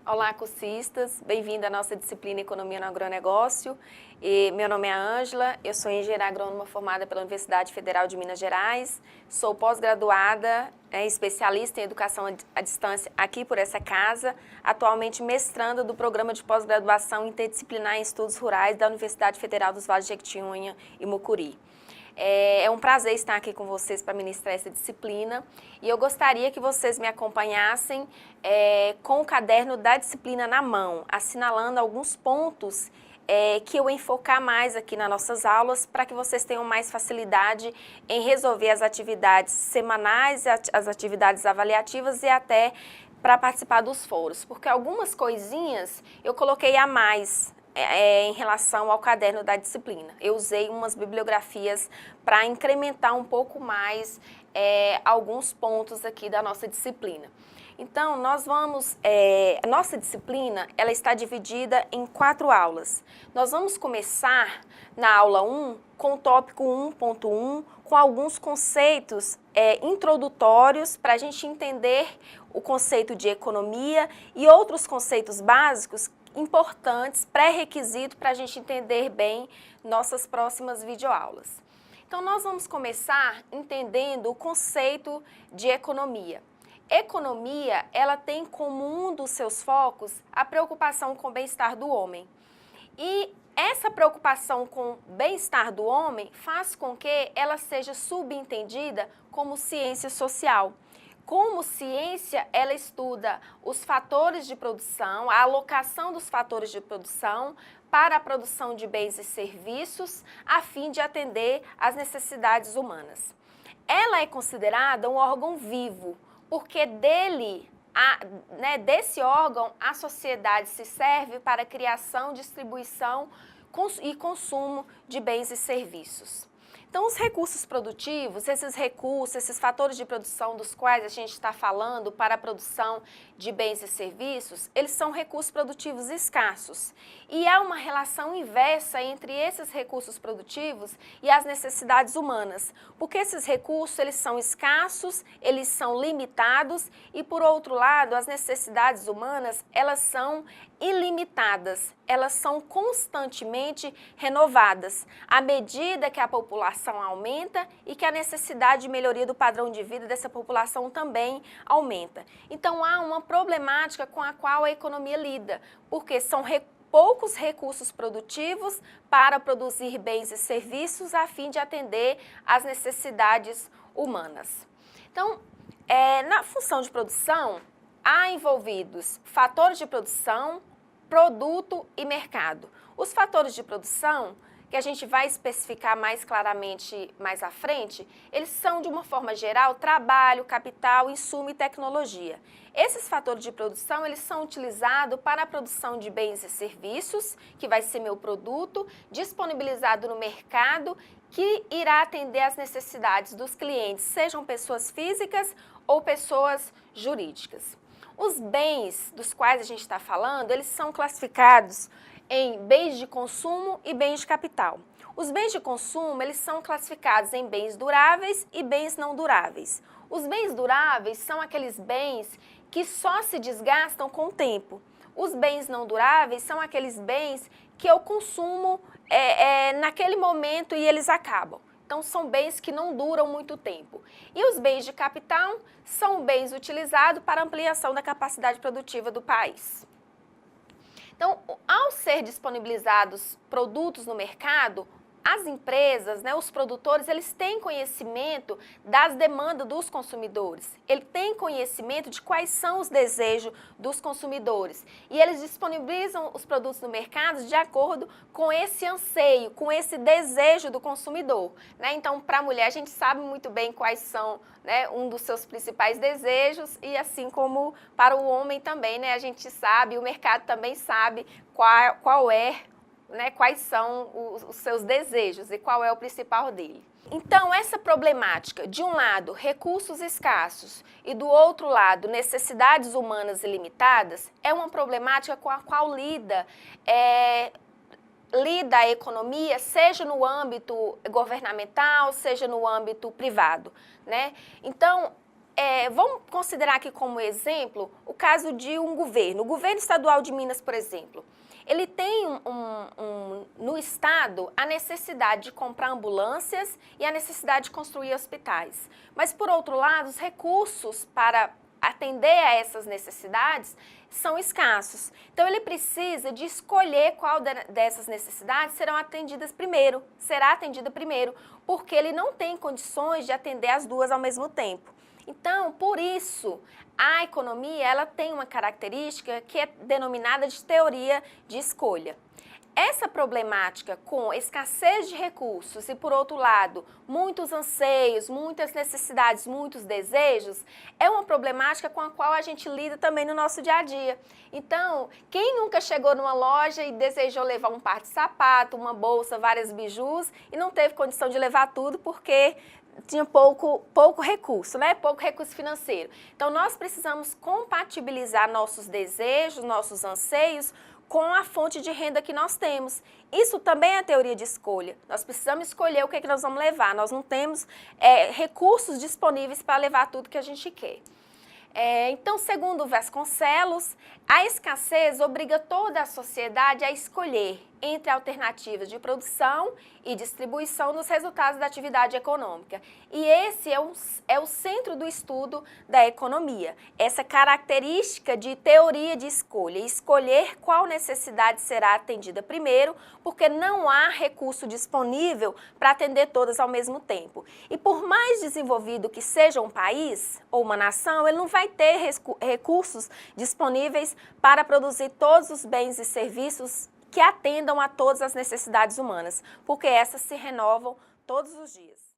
Olá, cursistas, bem-vindo à nossa disciplina Economia no Agronegócio. Meu nome é Ângela, eu sou engenheira agrônoma formada pela Universidade Federal de Minas Gerais, sou pós-graduada, especialista em educação à distância aqui por essa casa, atualmente mestranda do programa de pós-graduação interdisciplinar em estudos rurais da Universidade Federal dos Vales de Jequitinhonha e Mucuri. É um prazer estar aqui com vocês para ministrar essa disciplina e eu gostaria que vocês me acompanhassem com o caderno da disciplina na mão, assinalando alguns pontos que eu vou enfocar mais aqui nas nossas aulas para que vocês tenham mais facilidade em resolver as atividades semanais, as atividades avaliativas e até para participar dos foros, porque algumas coisinhas eu coloquei a mais em relação ao caderno da disciplina. Eu usei umas bibliografias para incrementar um pouco mais alguns pontos aqui da nossa disciplina. Então, nós vamos, a nossa disciplina, ela está dividida em 4 aulas. Nós vamos começar na aula 1 com o tópico 1.1, com alguns conceitos introdutórios para a gente entender o conceito de economia e outros conceitos básicos importantes, pré-requisito para a gente entender bem nossas próximas videoaulas. Então, nós vamos começar entendendo o conceito de economia. Economia, ela tem como um dos seus focos a preocupação com o bem-estar do homem. E essa preocupação com o bem-estar do homem faz com que ela seja subentendida como ciência social. Como ciência, ela estuda os fatores de produção, a alocação dos fatores de produção para a produção de bens e serviços, a fim de atender às necessidades humanas. Ela é considerada um órgão vivo, porque desse órgão a sociedade se serve para a criação, distribuição e consumo de bens e serviços. Então, os recursos produtivos, esses fatores de produção dos quais a gente está falando para a produção de bens e serviços, eles são recursos produtivos escassos. E há uma relação inversa entre esses recursos produtivos e as necessidades humanas, porque esses recursos, eles são escassos, eles são limitados e, por outro lado, as necessidades humanas, elas são ilimitadas, elas são constantemente renovadas, à medida que a população aumenta e que a necessidade de melhoria do padrão de vida dessa população também aumenta. Então, há uma problemática com a qual a economia lida, porque são poucos recursos produtivos para produzir bens e serviços a fim de atender às necessidades humanas. Então, na função de produção, há envolvidos fatores de produção, produto e mercado. Os fatores de produção, que a gente vai especificar mais claramente mais à frente, eles são, de uma forma geral, trabalho, capital, insumo e tecnologia. Esses fatores de produção, eles são utilizados para a produção de bens e serviços, que vai ser meu produto, disponibilizado no mercado, que irá atender às necessidades dos clientes, sejam pessoas físicas ou pessoas jurídicas. Os bens dos quais a gente está falando, eles são classificados em bens de consumo e bens de capital. Os bens de consumo, eles são classificados em bens duráveis e bens não duráveis. Os bens duráveis são aqueles bens que só se desgastam com o tempo. Os bens não duráveis são aqueles bens que eu consumo naquele momento e eles acabam. Então, são bens que não duram muito tempo. E os bens de capital são bens utilizados para ampliação da capacidade produtiva do país. Então, ao ser disponibilizados produtos no mercado, as empresas, os produtores, eles têm conhecimento das demandas dos consumidores. Ele tem conhecimento de quais são os desejos dos consumidores. E eles disponibilizam os produtos no mercado de acordo com esse anseio, com esse desejo do consumidor. Então, para a mulher, a gente sabe muito bem quais são um dos seus principais desejos e assim como para o homem também, a gente sabe, o mercado também sabe quais são os seus desejos e qual é o principal dele. Então, essa problemática, de um lado, recursos escassos e do outro lado, necessidades humanas ilimitadas, é uma problemática com a qual lida a economia, seja no âmbito governamental, seja no âmbito privado. Então, vamos considerar aqui como exemplo o caso de um governo. O governo estadual de Minas, por exemplo, ele tem no estado a necessidade de comprar ambulâncias e a necessidade de construir hospitais. Mas, por outro lado, os recursos para atender a essas necessidades são escassos. Então, ele precisa de escolher qual dessas necessidades será atendida primeiro, porque ele não tem condições de atender as duas ao mesmo tempo. Então, por isso, a economia ela tem uma característica que é denominada de teoria de escolha. Essa problemática com escassez de recursos e, por outro lado, muitos anseios, muitas necessidades, muitos desejos, é uma problemática com a qual a gente lida também no nosso dia a dia. Então, quem nunca chegou numa loja e desejou levar um par de sapato, uma bolsa, várias bijus e não teve condição de levar tudo porque tinha pouco recurso, né? Pouco recurso financeiro. Então, nós precisamos compatibilizar nossos desejos, nossos anseios com a fonte de renda que nós temos. Isso também é a teoria de escolha. Nós precisamos escolher o que é que nós vamos levar. Nós não temos recursos disponíveis para levar tudo que a gente quer. Então, segundo Vasconcelos, a escassez obriga toda a sociedade a escolher entre alternativas de produção e distribuição dos resultados da atividade econômica. E esse é o centro do estudo da economia, essa característica de teoria de escolha, escolher qual necessidade será atendida primeiro, porque não há recurso disponível para atender todas ao mesmo tempo. E por mais desenvolvido que seja um país ou uma nação, ele não vai ter recursos disponíveis para produzir todos os bens e serviços que atendam a todas as necessidades humanas, porque essas se renovam todos os dias.